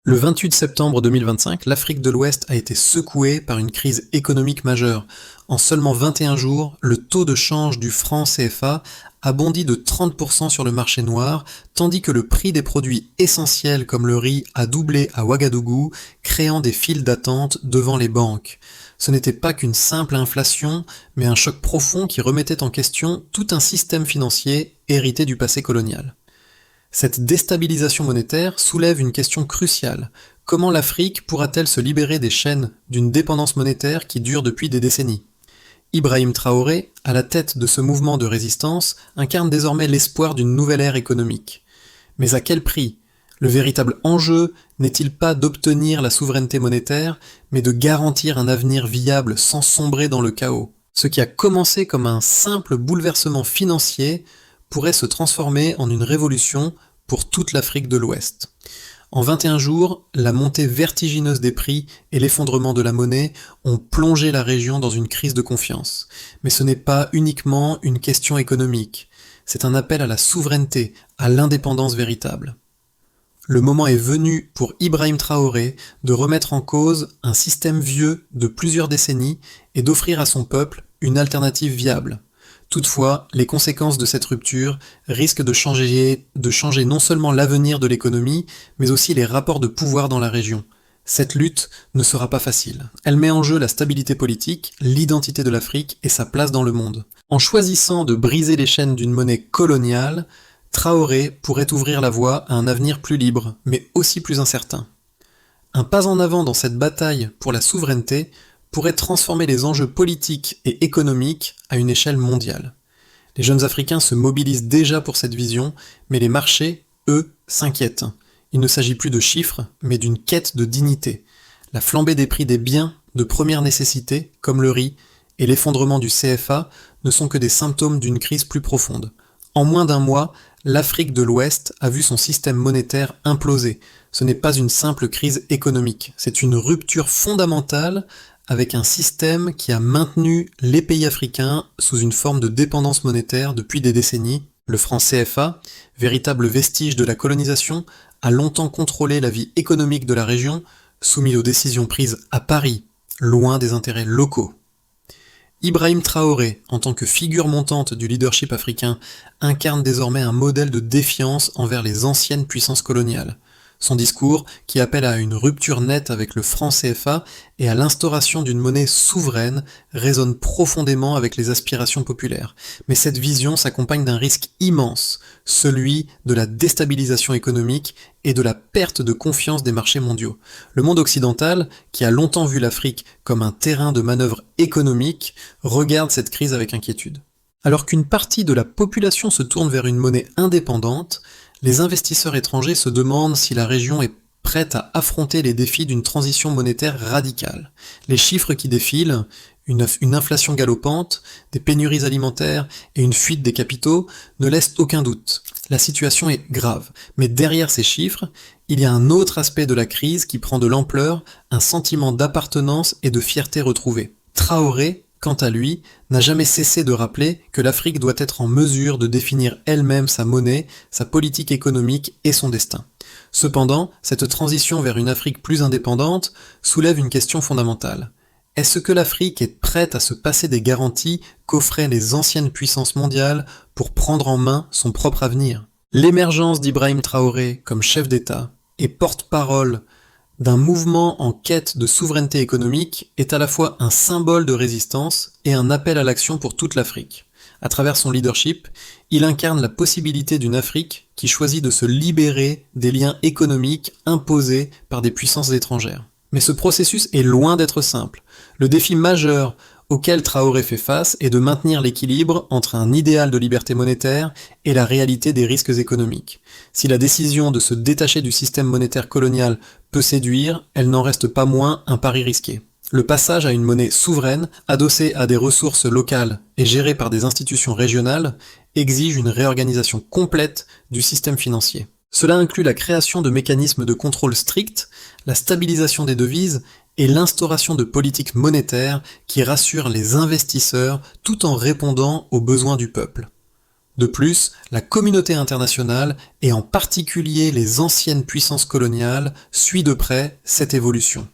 Le 28 septembre 2025, l'Afrique de l'Ouest a été secouée par une crise économique majeure. En seulement 21 jours, le taux de change du franc CFA a bondi de 30% sur le marché noir, tandis que le prix des produits essentiels comme le riz a doublé à Ouagadougou, créant des files d'attente devant les banques. Ce n'était pas qu'une simple inflation, mais un choc profond qui remettait en question tout un système financier hérité du passé colonial. Cette déstabilisation monétaire soulève une question cruciale. Comment l'Afrique pourra-t-elle se libérer des chaînes d'une dépendance monétaire qui dure depuis des décennies ? Ibrahim Traoré, à la tête de ce mouvement de résistance, incarne désormais l'espoir d'une nouvelle ère économique. Mais à quel prix ? Le véritable enjeu n'est-il pas d'obtenir la souveraineté monétaire, mais de garantir un avenir viable sans sombrer dans le chaos ? Ce qui a commencé comme un simple bouleversement financier pourrait se transformer en une révolution pour toute l'Afrique de l'Ouest. En 21 jours, la montée vertigineuse des prix et l'effondrement de la monnaie ont plongé la région dans une crise de confiance. Mais ce n'est pas uniquement une question économique, c'est un appel à la souveraineté, à l'indépendance véritable. Le moment est venu pour Ibrahim Traoré de remettre en cause un système vieux de plusieurs décennies et d'offrir à son peuple une alternative viable. Toutefois, les conséquences de cette rupture risquent de changer non seulement l'avenir de l'économie, mais aussi les rapports de pouvoir dans la région. Cette lutte ne sera pas facile. Elle met en jeu la stabilité politique, l'identité de l'Afrique et sa place dans le monde. En choisissant de briser les chaînes d'une monnaie coloniale, Traoré pourrait ouvrir la voie à un avenir plus libre, mais aussi plus incertain. Un pas en avant dans cette bataille pour la souveraineté pourrait transformer les enjeux politiques et économiques à une échelle mondiale. Les jeunes Africains se mobilisent déjà pour cette vision, mais les marchés, eux, s'inquiètent. Il ne s'agit plus de chiffres, mais d'une quête de dignité. La flambée des prix des biens de première nécessité, comme le riz, et l'effondrement du CFA ne sont que des symptômes d'une crise plus profonde. En moins d'un mois, l'Afrique de l'Ouest a vu son système monétaire imploser. Ce n'est pas une simple crise économique, c'est une rupture fondamentale avec un système qui a maintenu les pays africains sous une forme de dépendance monétaire depuis des décennies. Le franc CFA, véritable vestige de la colonisation, a longtemps contrôlé la vie économique de la région, soumis aux décisions prises à Paris, loin des intérêts locaux. Ibrahim Traoré, en tant que figure montante du leadership africain, incarne désormais un modèle de défiance envers les anciennes puissances coloniales. Son discours, qui appelle à une rupture nette avec le franc CFA et à l'instauration d'une monnaie souveraine, résonne profondément avec les aspirations populaires. Mais cette vision s'accompagne d'un risque immense, celui de la déstabilisation économique et de la perte de confiance des marchés mondiaux. Le monde occidental, qui a longtemps vu l'Afrique comme un terrain de manœuvre économique, regarde cette crise avec inquiétude. Alors qu'une partie de la population se tourne vers une monnaie indépendante, les investisseurs étrangers se demandent si la région est prête à affronter les défis d'une transition monétaire radicale. Les chiffres qui défilent, une inflation galopante, des pénuries alimentaires et une fuite des capitaux ne laissent aucun doute. La situation est grave, mais derrière ces chiffres, il y a un autre aspect de la crise qui prend de l'ampleur, un sentiment d'appartenance et de fierté retrouvée. Traoré, quant à lui, n'a jamais cessé de rappeler que l'Afrique doit être en mesure de définir elle-même sa monnaie, sa politique économique et son destin. Cependant, cette transition vers une Afrique plus indépendante soulève une question fondamentale. Est-ce que l'Afrique est prête à se passer des garanties qu'offraient les anciennes puissances mondiales pour prendre en main son propre avenir ? L'émergence d'Ibrahim Traoré comme chef d'État et porte-parole d'un mouvement en quête de souveraineté économique est à la fois un symbole de résistance et un appel à l'action pour toute l'Afrique. À travers son leadership, il incarne la possibilité d'une Afrique qui choisit de se libérer des liens économiques imposés par des puissances étrangères. Mais ce processus est loin d'être simple. Le défi majeur auquel Traoré fait face est de maintenir l'équilibre entre un idéal de liberté monétaire et la réalité des risques économiques. Si la décision de se détacher du système monétaire colonial peut séduire, elle n'en reste pas moins un pari risqué. Le passage à une monnaie souveraine, adossée à des ressources locales et gérée par des institutions régionales, exige une réorganisation complète du système financier. Cela inclut la création de mécanismes de contrôle stricts, la stabilisation des devises et l'instauration de politiques monétaires qui rassurent les investisseurs tout en répondant aux besoins du peuple. De plus, la communauté internationale, et en particulier les anciennes puissances coloniales, suit de près cette évolution.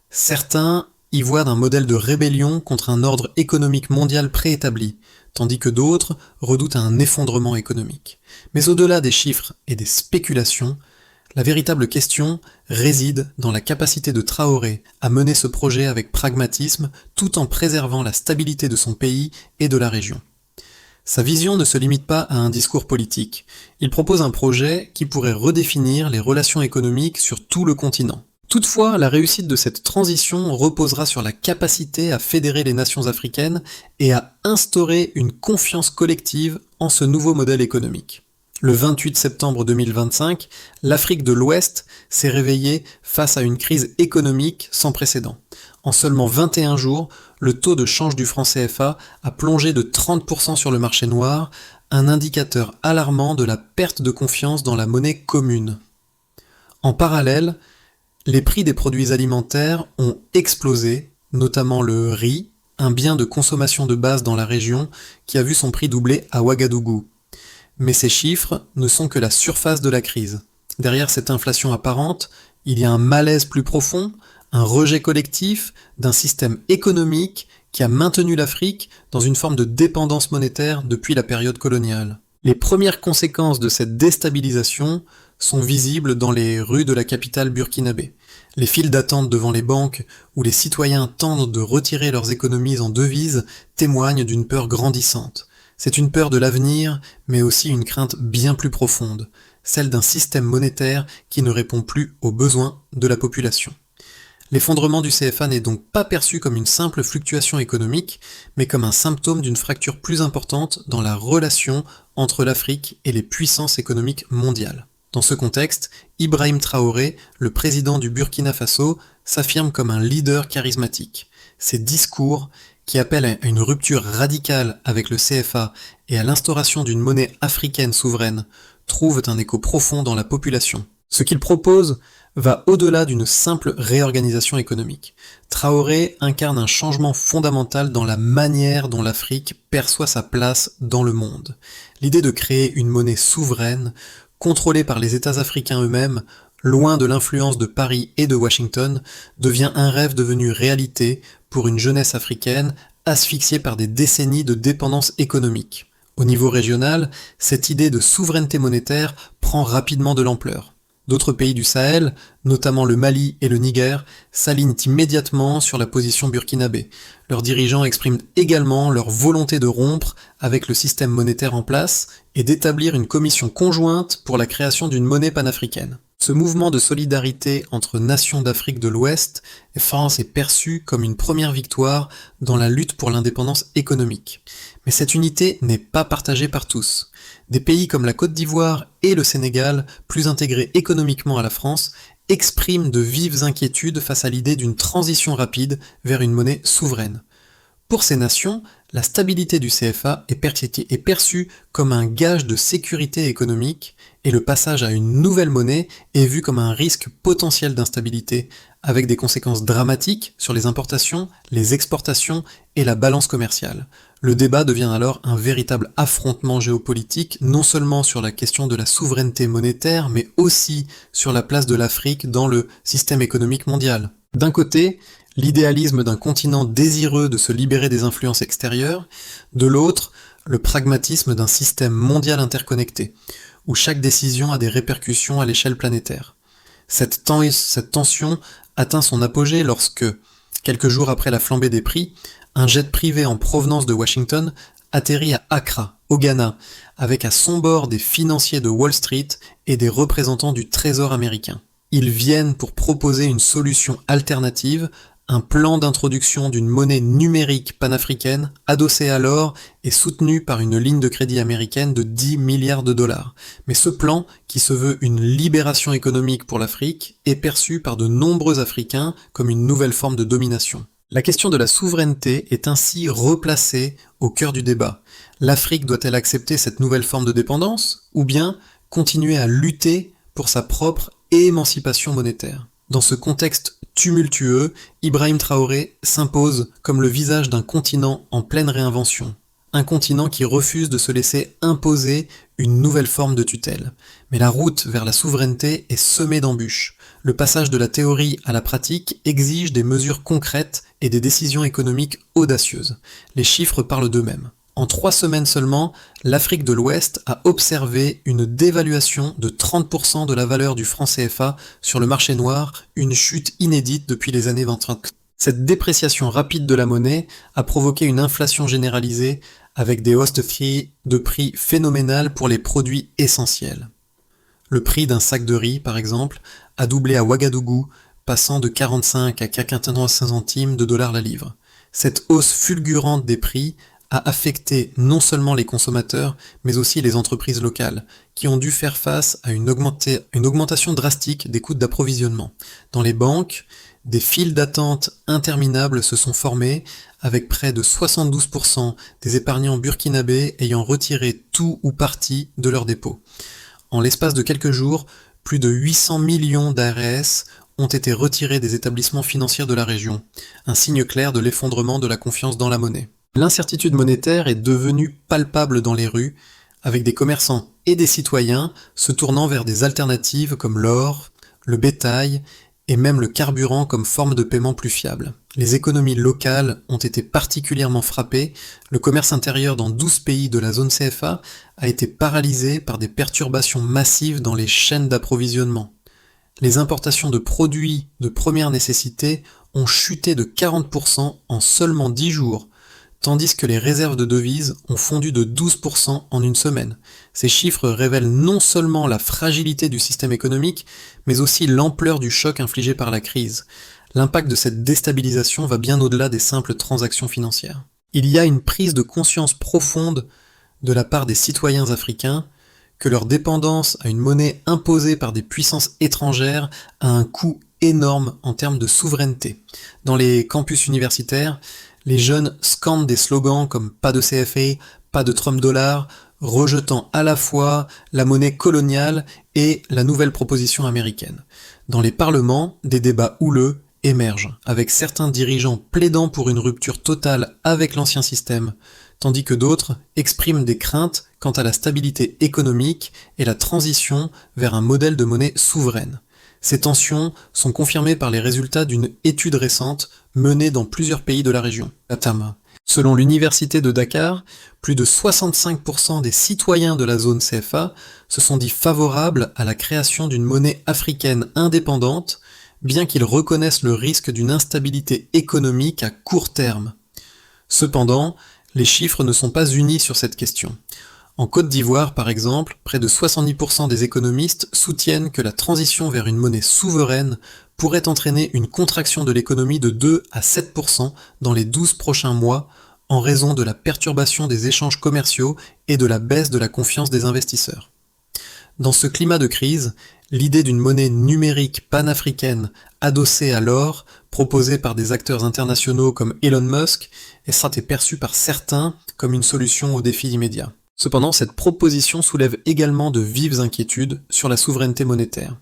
Certains y voient un modèle de rébellion contre un ordre économique mondial préétabli, tandis que d'autres redoutent un effondrement économique. Mais au-delà des chiffres et des spéculations, la véritable question réside dans la capacité de Traoré à mener ce projet avec pragmatisme tout en préservant la stabilité de son pays et de la région. Sa vision ne se limite pas à un discours politique. Il propose un projet qui pourrait redéfinir les relations économiques sur tout le continent. Toutefois, la réussite de cette transition reposera sur la capacité à fédérer les nations africaines et à instaurer une confiance collective en ce nouveau modèle économique. Le 28 septembre 2025, l'Afrique de l'Ouest s'est réveillée face à une crise économique sans précédent. En seulement 21 jours, le taux de change du franc CFA a plongé de 30% sur le marché noir, un indicateur alarmant de la perte de confiance dans la monnaie commune. En parallèle, les prix des produits alimentaires ont explosé, notamment le riz, un bien de consommation de base dans la région qui a vu son prix doubler à Ouagadougou. Mais ces chiffres ne sont que la surface de la crise. Derrière cette inflation apparente, il y a un malaise plus profond, un rejet collectif d'un système économique qui a maintenu l'Afrique dans une forme de dépendance monétaire depuis la période coloniale. Les premières conséquences de cette déstabilisation sont visibles dans les rues de la capitale burkinabé. Les files d'attente devant les banques où les citoyens tentent de retirer leurs économies en devises témoignent d'une peur grandissante. C'est une peur de l'avenir, mais aussi une crainte bien plus profonde, celle d'un système monétaire qui ne répond plus aux besoins de la population. L'effondrement du CFA n'est donc pas perçu comme une simple fluctuation économique, mais comme un symptôme d'une fracture plus importante dans la relation entre l'Afrique et les puissances économiques mondiales. Dans ce contexte, Ibrahim Traoré, le président du Burkina Faso, s'affirme comme un leader charismatique. Ses discours, qui appellent à une rupture radicale avec le CFA et à l'instauration d'une monnaie africaine souveraine, trouvent un écho profond dans la population. Ce qu'il propose va au-delà d'une simple réorganisation économique. Traoré incarne un changement fondamental dans la manière dont l'Afrique perçoit sa place dans le monde. L'idée de créer une monnaie souveraine, contrôlée par les États africains eux-mêmes, loin de l'influence de Paris et de Washington, devient un rêve devenu réalité pour une jeunesse africaine asphyxiée par des décennies de dépendance économique. Au niveau régional, cette idée de souveraineté monétaire prend rapidement de l'ampleur. D'autres pays du Sahel, notamment le Mali et le Niger, s'alignent immédiatement sur la position burkinabé. Leurs dirigeants expriment également leur volonté de rompre avec le système monétaire en place et d'établir une commission conjointe pour la création d'une monnaie panafricaine. Ce mouvement de solidarité entre nations d'Afrique de l'Ouest est perçu comme une première victoire dans la lutte pour l'indépendance économique. Mais cette unité n'est pas partagée par tous. Des pays comme la Côte d'Ivoire et le Sénégal, plus intégrés économiquement à la France, expriment de vives inquiétudes face à l'idée d'une transition rapide vers une monnaie souveraine. Pour ces nations, la stabilité du CFA est perçue comme un gage de sécurité économique et le passage à une nouvelle monnaie est vu comme un risque potentiel d'instabilité, avec des conséquences dramatiques sur les importations, les exportations et la balance commerciale. Le débat devient alors un véritable affrontement géopolitique, non seulement sur la question de la souveraineté monétaire, mais aussi sur la place de l'Afrique dans le système économique mondial. D'un côté, l'idéalisme d'un continent désireux de se libérer des influences extérieures, de l'autre, le pragmatisme d'un système mondial interconnecté, où chaque décision a des répercussions à l'échelle planétaire. Cette tension atteint son apogée lorsque, quelques jours après la flambée des prix, un jet privé en provenance de Washington atterrit à Accra, au Ghana, avec à son bord des financiers de Wall Street et des représentants du Trésor américain. Ils viennent pour proposer une solution alternative, un plan d'introduction d'une monnaie numérique panafricaine, adossée à l'or et soutenue par une ligne de crédit américaine de 10 milliards de dollars. Mais ce plan, qui se veut une libération économique pour l'Afrique, est perçu par de nombreux Africains comme une nouvelle forme de domination. La question de la souveraineté est ainsi replacée au cœur du débat. L'Afrique doit-elle accepter cette nouvelle forme de dépendance, ou bien continuer à lutter pour sa propre émancipation monétaire ? Dans ce contexte tumultueux, Ibrahim Traoré s'impose comme le visage d'un continent en pleine réinvention. un continent qui refuse de se laisser imposer une nouvelle forme de tutelle. Mais la route vers la souveraineté est semée d'embûches. Le passage de la théorie à la pratique exige des mesures concrètes et des décisions économiques audacieuses. Les chiffres parlent d'eux-mêmes. En 3 semaines seulement, l'Afrique de l'Ouest a observé une dévaluation de 30% de la valeur du franc CFA sur le marché noir, une chute inédite depuis les années 2030. Cette dépréciation rapide de la monnaie a provoqué une inflation généralisée avec des hausses de prix phénoménales pour les produits essentiels. Le prix d'un sac de riz, par exemple, a doublé à Ouagadougou, passant de 45 à 95 centimes de dollars la livre. Cette hausse fulgurante des prix a affecté non seulement les consommateurs, mais aussi les entreprises locales, qui ont dû faire face à une augmentation drastique des coûts d'approvisionnement. Dans les banques, des files d'attente interminables se sont formées, avec près de 72% des épargnants burkinabés ayant retiré tout ou partie de leurs dépôts. En l'espace de quelques jours, plus de 800 millions d'ARS ont été retirés des établissements financiers de la région, un signe clair de l'effondrement de la confiance dans la monnaie. L'incertitude monétaire est devenue palpable dans les rues, avec des commerçants et des citoyens se tournant vers des alternatives comme l'or, le bétail et même le carburant comme forme de paiement plus fiable. Les économies locales ont été particulièrement frappées, le commerce intérieur dans 12 pays de la zone CFA a été paralysé par des perturbations massives dans les chaînes d'approvisionnement. Les importations de produits de première nécessité ont chuté de 40% en seulement 10 jours, tandis que les réserves de devises ont fondu de 12% en une semaine. Ces chiffres révèlent non seulement la fragilité du système économique, mais aussi l'ampleur du choc infligé par la crise. L'impact de cette déstabilisation va bien au-delà des simples transactions financières. Il y a une prise de conscience profonde de la part des citoyens africains que leur dépendance à une monnaie imposée par des puissances étrangères a un coût énorme en termes de souveraineté. Dans les campus universitaires, les jeunes scandent des slogans comme « pas de CFA »,« pas de Trump dollar », rejetant à la fois la monnaie coloniale et la nouvelle proposition américaine. Dans les parlements, des débats houleux émergent, avec certains dirigeants plaidant pour une rupture totale avec l'ancien système, tandis que d'autres expriment des craintes quant à la stabilité économique et la transition vers un modèle de monnaie souveraine. Ces tensions sont confirmées par les résultats d'une étude récente menée dans plusieurs pays de la région, LATAM. Selon l'université de Dakar, plus de 65% des citoyens de la zone CFA se sont dits favorables à la création d'une monnaie africaine indépendante, bien qu'ils reconnaissent le risque d'une instabilité économique à court terme. Cependant, les chiffres ne sont pas unis sur cette question. En Côte d'Ivoire, par exemple, près de 70% des économistes soutiennent que la transition vers une monnaie souveraine pourrait entraîner une contraction de l'économie de 2 à 7% dans les 12 prochains mois en raison de la perturbation des échanges commerciaux et de la baisse de la confiance des investisseurs. Dans ce climat de crise, l'idée d'une monnaie numérique panafricaine adossée à l'or, proposée par des acteurs internationaux comme Elon Musk, est perçue par certains comme une solution aux défis immédiats. Cependant, cette proposition soulève également de vives inquiétudes sur la souveraineté monétaire.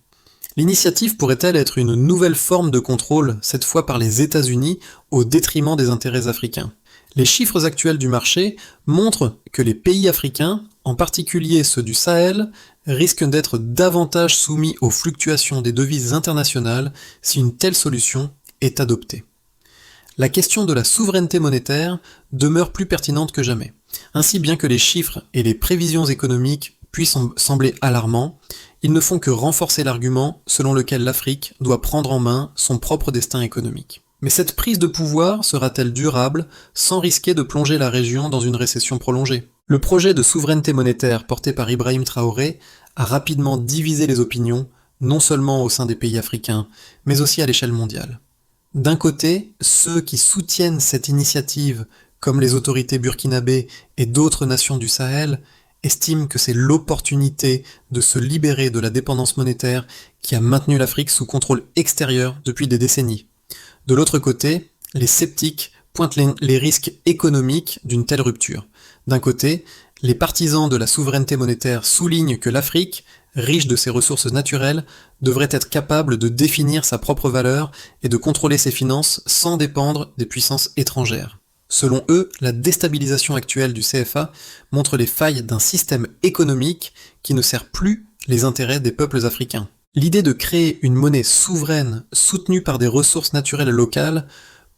L'initiative pourrait-elle être une nouvelle forme de contrôle, cette fois par les États-Unis, au détriment des intérêts africains ? Les chiffres actuels du marché montrent que les pays africains, en particulier ceux du Sahel, risquent d'être davantage soumis aux fluctuations des devises internationales si une telle solution est adoptée. La question de la souveraineté monétaire demeure plus pertinente que jamais. Ainsi, bien que les chiffres et les prévisions économiques puissent sembler alarmants, ils ne font que renforcer l'argument selon lequel l'Afrique doit prendre en main son propre destin économique. Mais cette prise de pouvoir sera-t-elle durable sans risquer de plonger la région dans une récession prolongée ? Le projet de souveraineté monétaire porté par Ibrahim Traoré a rapidement divisé les opinions, non seulement au sein des pays africains, mais aussi à l'échelle mondiale. D'un côté, ceux qui soutiennent cette initiative, comme les autorités burkinabées et d'autres nations du Sahel, estiment que c'est l'opportunité de se libérer de la dépendance monétaire qui a maintenu l'Afrique sous contrôle extérieur depuis des décennies. De l'autre côté, les sceptiques pointent les risques économiques d'une telle rupture. D'un côté, les partisans de la souveraineté monétaire soulignent que l'Afrique, riche de ses ressources naturelles, devrait être capable de définir sa propre valeur et de contrôler ses finances sans dépendre des puissances étrangères. Selon eux, la déstabilisation actuelle du CFA montre les failles d'un système économique qui ne sert plus les intérêts des peuples africains. L'idée de créer une monnaie souveraine soutenue par des ressources naturelles locales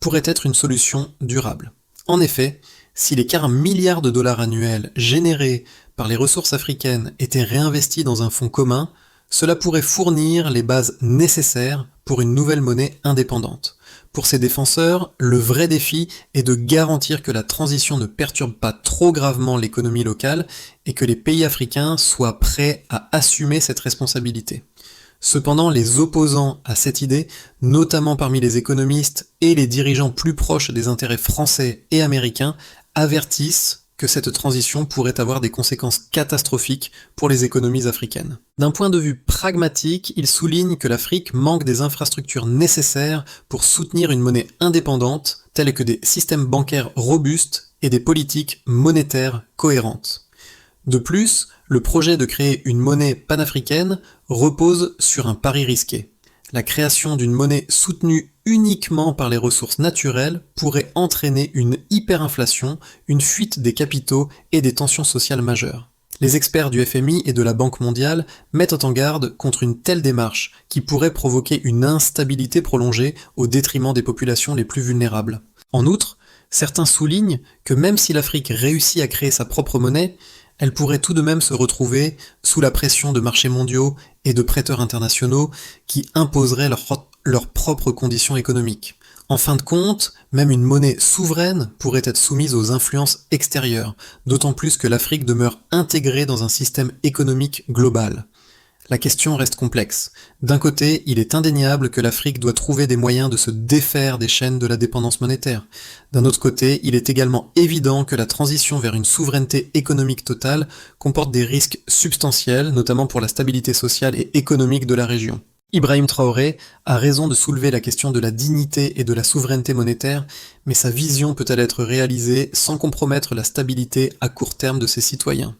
pourrait être une solution durable. En effet, si les 40 milliards de dollars annuels générés par les ressources africaines étaient réinvestis dans un fonds commun, cela pourrait fournir les bases nécessaires pour une nouvelle monnaie indépendante. Pour ces défenseurs, le vrai défi est de garantir que la transition ne perturbe pas trop gravement l'économie locale et que les pays africains soient prêts à assumer cette responsabilité. Cependant, les opposants à cette idée, notamment parmi les économistes et les dirigeants plus proches des intérêts français et américains, avertissent que cette transition pourrait avoir des conséquences catastrophiques pour les économies africaines. D'un point de vue pragmatique, ils soulignent que l'Afrique manque des infrastructures nécessaires pour soutenir une monnaie indépendante, telles que des systèmes bancaires robustes et des politiques monétaires cohérentes. De plus, le projet de créer une monnaie panafricaine repose sur un pari risqué. La création d'une monnaie soutenue uniquement par les ressources naturelles pourrait entraîner une hyperinflation, une fuite des capitaux et des tensions sociales majeures. Les experts du FMI et de la Banque mondiale mettent en garde contre une telle démarche qui pourrait provoquer une instabilité prolongée au détriment des populations les plus vulnérables. En outre, certains soulignent que même si l'Afrique réussit à créer sa propre monnaie, elle pourrait tout de même se retrouver sous la pression de marchés mondiaux et de prêteurs internationaux qui imposeraient leurs propres conditions économiques. En fin de compte, même une monnaie souveraine pourrait être soumise aux influences extérieures, d'autant plus que l'Afrique demeure intégrée dans un système économique global. La question reste complexe. D'un côté, il est indéniable que l'Afrique doit trouver des moyens de se défaire des chaînes de la dépendance monétaire. D'un autre côté, il est également évident que la transition vers une souveraineté économique totale comporte des risques substantiels, notamment pour la stabilité sociale et économique de la région. Ibrahim Traoré a raison de soulever la question de la dignité et de la souveraineté monétaire, mais sa vision peut-elle être réalisée sans compromettre la stabilité à court terme de ses citoyens ?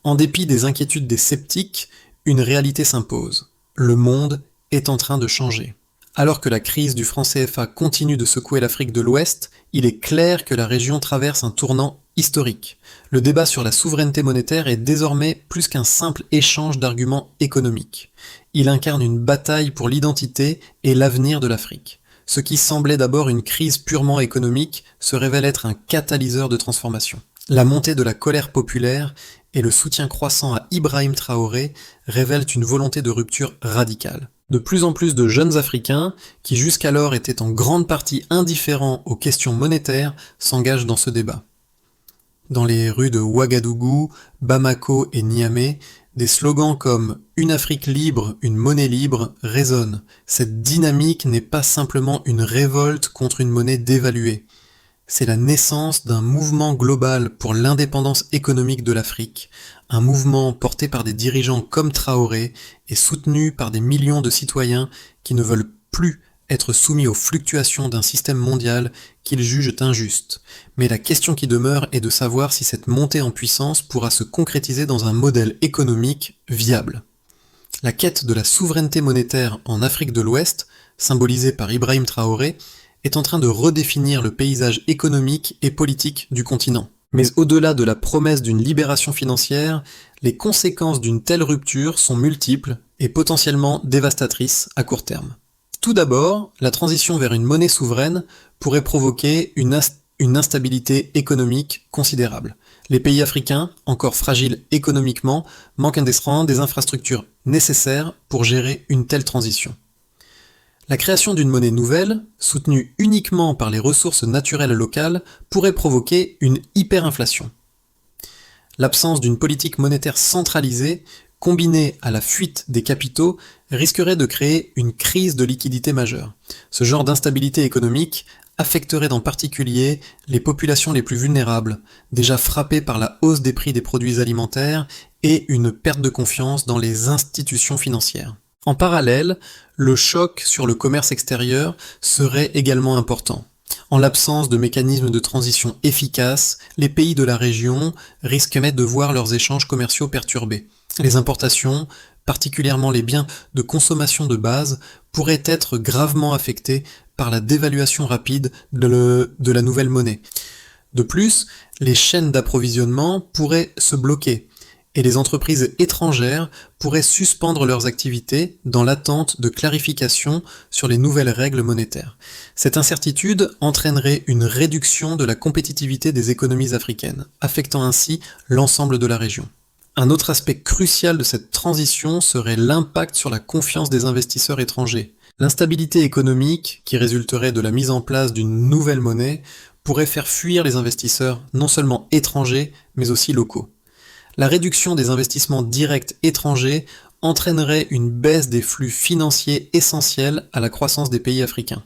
En dépit des inquiétudes des sceptiques, une réalité s'impose. Le monde est en train de changer. Alors que la crise du franc CFA continue de secouer l'Afrique de l'Ouest, il est clair que la région traverse un tournant historique. Le débat sur la souveraineté monétaire est désormais plus qu'un simple échange d'arguments économiques. Il incarne une bataille pour l'identité et l'avenir de l'Afrique. Ce qui semblait d'abord une crise purement économique se révèle être un catalyseur de transformation. La montée de la colère populaire et le soutien croissant à Ibrahim Traoré révèlent une volonté de rupture radicale. De plus en plus de jeunes Africains, qui jusqu'alors étaient en grande partie indifférents aux questions monétaires, s'engagent dans ce débat. Dans les rues de Ouagadougou, Bamako et Niamey, des slogans comme « Une Afrique libre, une monnaie libre » résonnent. Cette dynamique n'est pas simplement une révolte contre une monnaie dévaluée. C'est la naissance d'un mouvement global pour l'indépendance économique de l'Afrique, un mouvement porté par des dirigeants comme Traoré et soutenu par des millions de citoyens qui ne veulent plus être soumis aux fluctuations d'un système mondial qu'ils jugent injuste. Mais la question qui demeure est de savoir si cette montée en puissance pourra se concrétiser dans un modèle économique viable. La quête de la souveraineté monétaire en Afrique de l'Ouest, symbolisée par Ibrahim Traoré, est en train de redéfinir le paysage économique et politique du continent. Mais au-delà de la promesse d'une libération financière, les conséquences d'une telle rupture sont multiples et potentiellement dévastatrices à court terme. Tout d'abord, la transition vers une monnaie souveraine pourrait provoquer une instabilité économique considérable. Les pays africains, encore fragiles économiquement, manquent des infrastructures nécessaires pour gérer une telle transition. La création d'une monnaie nouvelle, soutenue uniquement par les ressources naturelles locales, pourrait provoquer une hyperinflation. L'absence d'une politique monétaire centralisée, combinée à la fuite des capitaux, risquerait de créer une crise de liquidité majeure. Ce genre d'instabilité économique affecterait en particulier les populations les plus vulnérables, déjà frappées par la hausse des prix des produits alimentaires et une perte de confiance dans les institutions financières. En parallèle, le choc sur le commerce extérieur serait également important. En l'absence de mécanismes de transition efficaces, les pays de la région risqueraient de voir leurs échanges commerciaux perturbés. Les importations, particulièrement les biens de consommation de base, pourraient être gravement affectées par la dévaluation rapide de la nouvelle monnaie. De plus, les chaînes d'approvisionnement pourraient se bloquer et les entreprises étrangères pourraient suspendre leurs activités dans l'attente de clarification sur les nouvelles règles monétaires. Cette incertitude entraînerait une réduction de la compétitivité des économies africaines, affectant ainsi l'ensemble de la région. Un autre aspect crucial de cette transition serait l'impact sur la confiance des investisseurs étrangers. L'instabilité économique, qui résulterait de la mise en place d'une nouvelle monnaie, pourrait faire fuir les investisseurs, non seulement étrangers, mais aussi locaux. La réduction des investissements directs étrangers entraînerait une baisse des flux financiers essentiels à la croissance des pays africains.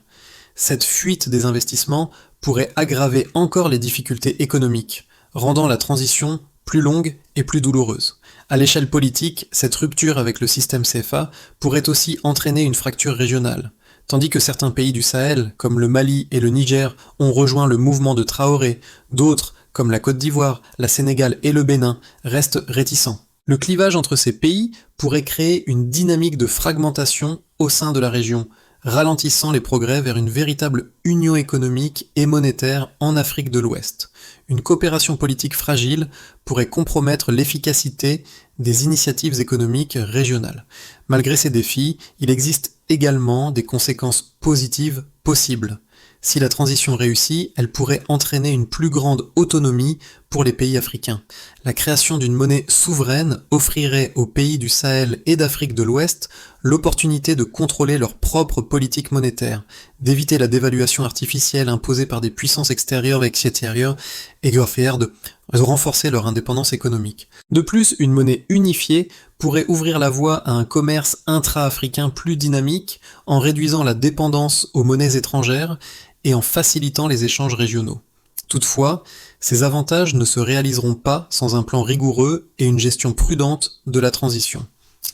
Cette fuite des investissements pourrait aggraver encore les difficultés économiques, rendant la transition plus longue et plus douloureuse. À l'échelle politique, cette rupture avec le système CFA pourrait aussi entraîner une fracture régionale. Tandis que certains pays du Sahel, comme le Mali et le Niger, ont rejoint le mouvement de Traoré, d'autres, comme la Côte d'Ivoire, la Sénégal et le Bénin, restent réticents. Le clivage entre ces pays pourrait créer une dynamique de fragmentation au sein de la région, ralentissant les progrès vers une véritable union économique et monétaire en Afrique de l'Ouest. Une coopération politique fragile pourrait compromettre l'efficacité des initiatives économiques régionales. Malgré ces défis, il existe également des conséquences positives possibles. Si la transition réussit, elle pourrait entraîner une plus grande autonomie pour les pays africains. La création d'une monnaie souveraine offrirait aux pays du Sahel et d'Afrique de l'Ouest l'opportunité de contrôler leur propre politique monétaire, d'éviter la dévaluation artificielle imposée par des puissances extérieures et extérieures et de renforcer leur indépendance économique. De plus, une monnaie unifiée pourrait ouvrir la voie à un commerce intra-africain plus dynamique en réduisant la dépendance aux monnaies étrangères et en facilitant les échanges régionaux. Toutefois, ces avantages ne se réaliseront pas sans un plan rigoureux et une gestion prudente de la transition.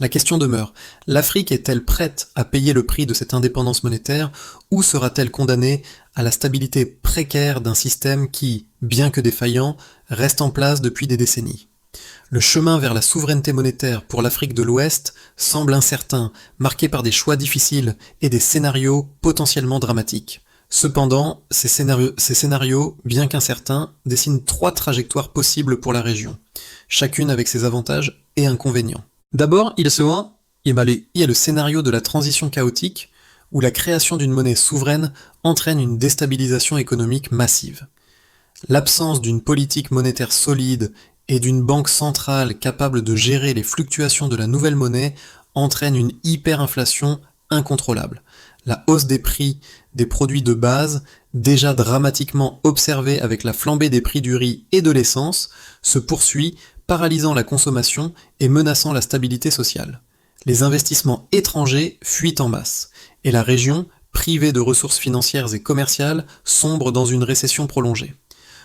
La question demeure, l'Afrique est-elle prête à payer le prix de cette indépendance monétaire ou sera-t-elle condamnée à la stabilité précaire d'un système qui, bien que défaillant, reste en place depuis des décennies ? Le chemin vers la souveraineté monétaire pour l'Afrique de l'Ouest semble incertain, marqué par des choix difficiles et des scénarios potentiellement dramatiques. Cependant, ces scénarios, bien qu'incertains, dessinent 3 trajectoires possibles pour la région, chacune avec ses avantages et inconvénients. D'abord, il y a le scénario de la transition chaotique, où la création d'une monnaie souveraine entraîne une déstabilisation économique massive. L'absence d'une politique monétaire solide et d'une banque centrale capable de gérer les fluctuations de la nouvelle monnaie entraîne une hyperinflation incontrôlable. La hausse des prix des produits de base, déjà dramatiquement observée avec la flambée des prix du riz et de l'essence, se poursuit, paralysant la consommation et menaçant la stabilité sociale. Les investissements étrangers fuient en masse, et la région, privée de ressources financières et commerciales, sombre dans une récession prolongée.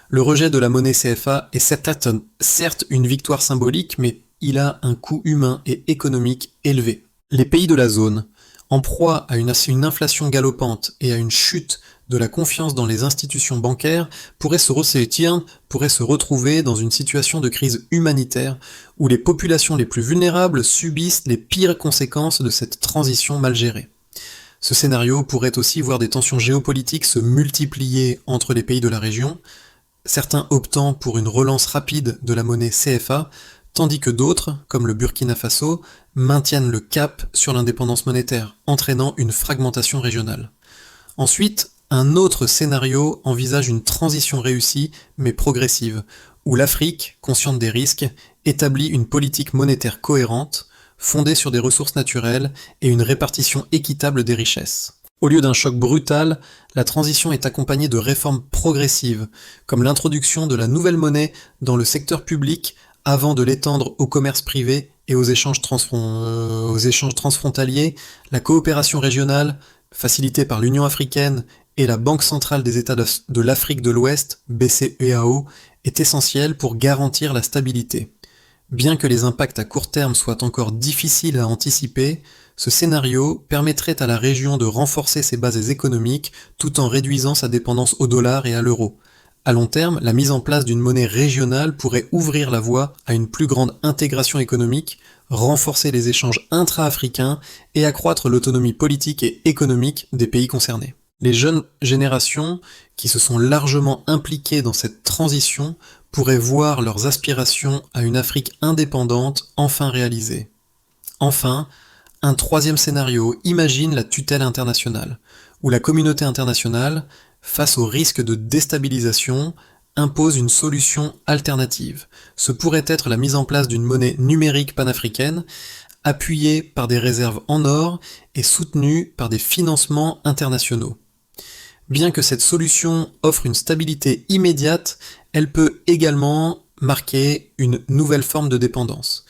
Le rejet de la monnaie CFA est certes une victoire symbolique, mais il a un coût humain et économique élevé. Les pays de la zone, en proie à une inflation galopante et à une chute de la confiance dans les institutions bancaires, pourraient se retrouver dans une situation de crise humanitaire où les populations les plus vulnérables subissent les pires conséquences de cette transition mal gérée. Ce scénario pourrait aussi voir des tensions géopolitiques se multiplier entre les pays de la région, certains optant pour une relance rapide de la monnaie CFA, tandis que d'autres, comme le Burkina Faso, maintiennent le cap sur l'indépendance monétaire, entraînant une fragmentation régionale. Ensuite, un autre scénario envisage une transition réussie, mais progressive, où l'Afrique, consciente des risques, établit une politique monétaire cohérente, fondée sur des ressources naturelles et une répartition équitable des richesses. Au lieu d'un choc brutal, la transition est accompagnée de réformes progressives, comme l'introduction de la nouvelle monnaie dans le secteur public avant de l'étendre au commerce privé et aux échanges transfrontaliers, la coopération régionale, facilitée par l'Union africaine et la Banque centrale des États de l'Afrique de l'Ouest, BCEAO, est essentielle pour garantir la stabilité. Bien que les impacts à court terme soient encore difficiles à anticiper, ce scénario permettrait à la région de renforcer ses bases économiques tout en réduisant sa dépendance au dollar et à l'euro. À long terme, la mise en place d'une monnaie régionale pourrait ouvrir la voie à une plus grande intégration économique, renforcer les échanges intra-africains et accroître l'autonomie politique et économique des pays concernés. Les jeunes générations qui se sont largement impliquées dans cette transition pourraient voir leurs aspirations à une Afrique indépendante enfin réalisées. Enfin, un troisième scénario imagine la tutelle internationale, où la communauté internationale, face au risque de déstabilisation, impose une solution alternative. Ce pourrait être la mise en place d'une monnaie numérique panafricaine, appuyée par des réserves en or et soutenue par des financements internationaux. Bien que cette solution offre une stabilité immédiate, elle peut également marquer une nouvelle forme de dépendance.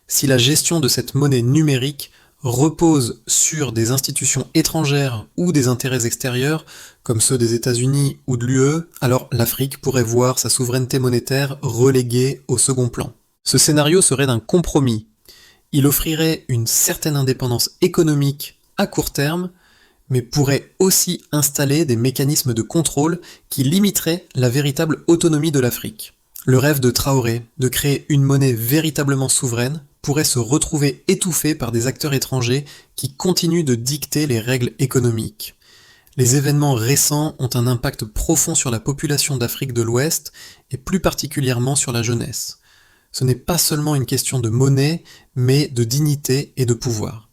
Si la gestion de cette monnaie numérique repose sur des institutions étrangères ou des intérêts extérieurs, comme ceux des États-Unis ou de l'UE, alors l'Afrique pourrait voir sa souveraineté monétaire reléguée au second plan. Ce scénario serait d'un compromis. Il offrirait une certaine indépendance économique à court terme, mais pourrait aussi installer des mécanismes de contrôle qui limiteraient la véritable autonomie de l'Afrique. Le rêve de Traoré, de créer une monnaie véritablement souveraine, pourrait se retrouver étouffé par des acteurs étrangers qui continuent de dicter les règles économiques. Les événements récents ont un impact profond sur la population d'Afrique de l'Ouest et plus particulièrement sur la jeunesse. Ce n'est pas seulement une question de monnaie, mais de dignité et de pouvoir.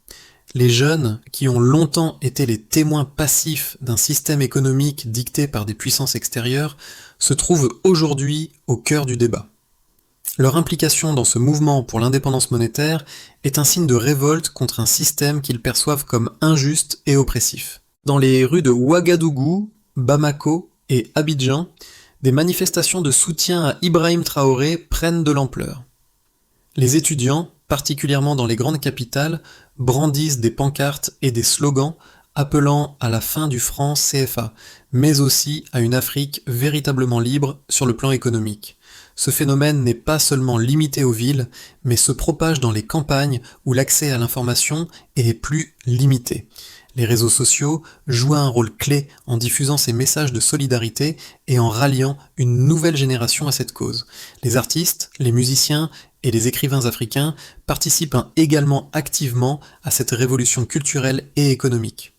Les jeunes, qui ont longtemps été les témoins passifs d'un système économique dicté par des puissances extérieures, se trouvent aujourd'hui au cœur du débat. Leur implication dans ce mouvement pour l'indépendance monétaire est un signe de révolte contre un système qu'ils perçoivent comme injuste et oppressif. Dans les rues de Ouagadougou, Bamako et Abidjan, des manifestations de soutien à Ibrahim Traoré prennent de l'ampleur. Les étudiants, particulièrement dans les grandes capitales, brandissent des pancartes et des slogans appelant à la fin du franc CFA, mais aussi à une Afrique véritablement libre sur le plan économique. Ce phénomène n'est pas seulement limité aux villes, mais se propage dans les campagnes où l'accès à l'information est plus limité. Les réseaux sociaux jouent un rôle clé en diffusant ces messages de solidarité et en ralliant une nouvelle génération à cette cause. Les artistes, les musiciens et les écrivains africains participent également activement à cette révolution culturelle et économique.